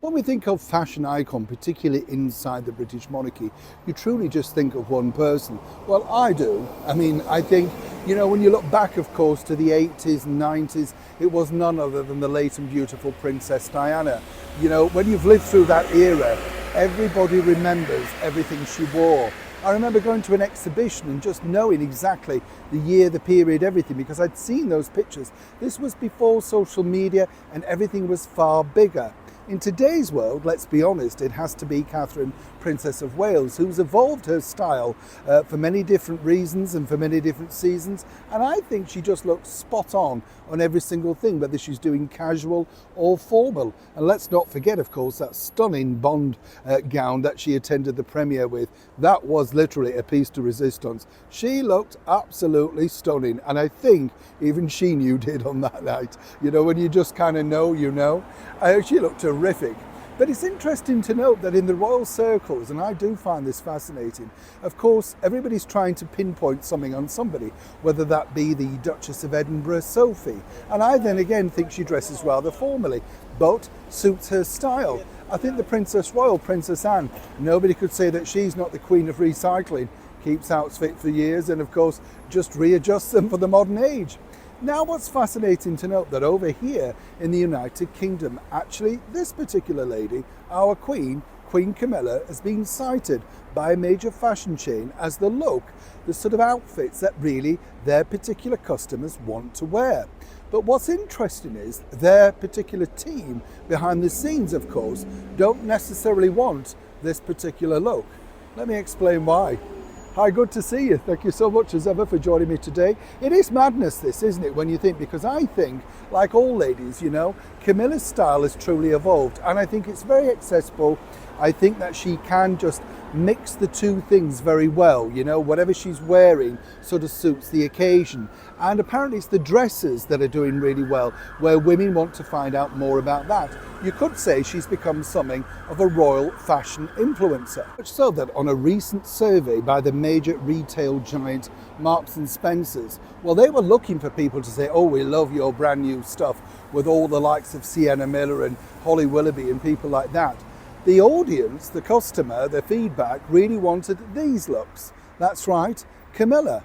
When we think of fashion icon, particularly inside the British monarchy, you truly just think of one person. Well, I do. I think, when you look back, of course, to the 80s and 90s, it was none other than the late and beautiful Princess Diana. When you've lived through that era, everybody remembers everything she wore. I remember going to an exhibition and just knowing exactly the year, the period, everything, because I'd seen those pictures. This was before social media and everything was far bigger. In today's world, let's be honest, it has to be Catherine, Princess of Wales, who's evolved her style for many different reasons and for many different seasons. And I think she just looks spot on every single thing, whether she's doing casual or formal. And let's not forget, of course, that stunning Bond gown that she attended the premiere with. That was literally a piece de resistance. She looked absolutely stunning. And I think even she knew did on that night. When you just kind of know, she looked terrific. But it's interesting to note that in the royal circles, and I do find this fascinating, of course, everybody's trying to pinpoint something on somebody, whether that be the Duchess of Edinburgh, Sophie. And I then again think she dresses rather formally, but suits her style. I think the Princess Royal, Princess Anne, nobody could say that she's not the queen of recycling, keeps outfits for years and of course just readjusts them for the modern age. Now, what's fascinating to note that over here in the United Kingdom, actually this particular lady, our Queen Camilla, has been cited by a major fashion chain as the look, the sort of outfits that really their particular customers want to wear. But what's interesting is their particular team behind the scenes, of course, don't necessarily want this particular look. Let me explain why. Hi, good to see you. Thank you so much as ever for joining me today. It is madness this, isn't it, when you think, because I think, like all ladies, Camilla's style has truly evolved and I think it's very accessible. I think that she can just mix the two things very well, whatever she's wearing sort of suits the occasion. And apparently it's the dresses that are doing really well, where women want to find out more about that. You could say she's become something of a royal fashion influencer. So that on a recent survey by the major retail giant Marks and Spencer's, well, they were looking for people to say, oh, we love your brand new stuff, with all the likes of Sienna Miller and Holly Willoughby and people like that. The audience, the customer, the feedback really wanted these looks. That's right, Camilla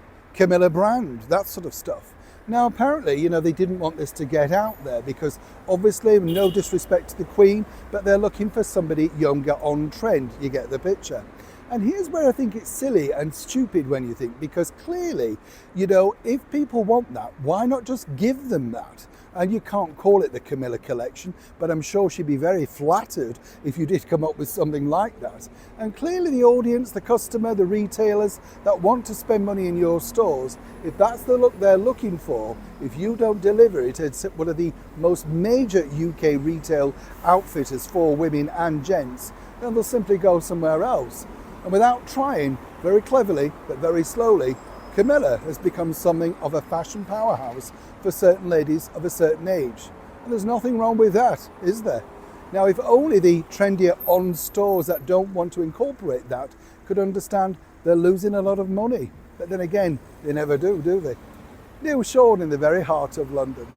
brand, that sort of stuff. Now, apparently, they didn't want this to get out there because obviously, no disrespect to the Queen, but they're looking for somebody younger on trend. You get the picture. And here's where I think it's silly and stupid when you think, because clearly, if people want that, why not just give them that? And you can't call it the Camilla collection, but I'm sure she'd be very flattered if you did come up with something like that. And clearly the audience, the customer, the retailers that want to spend money in your stores, if that's the look they're looking for, if you don't deliver it, it's one of the most major UK retail outfitters for women and gents, then they'll simply go somewhere else. And without trying, very cleverly, but very slowly, Camilla has become something of a fashion powerhouse for certain ladies of a certain age. And there's nothing wrong with that, is there? Now, if only the trendier on stores that don't want to incorporate that could understand they're losing a lot of money. But then again, they never do they? Neil Sean in the very heart of London.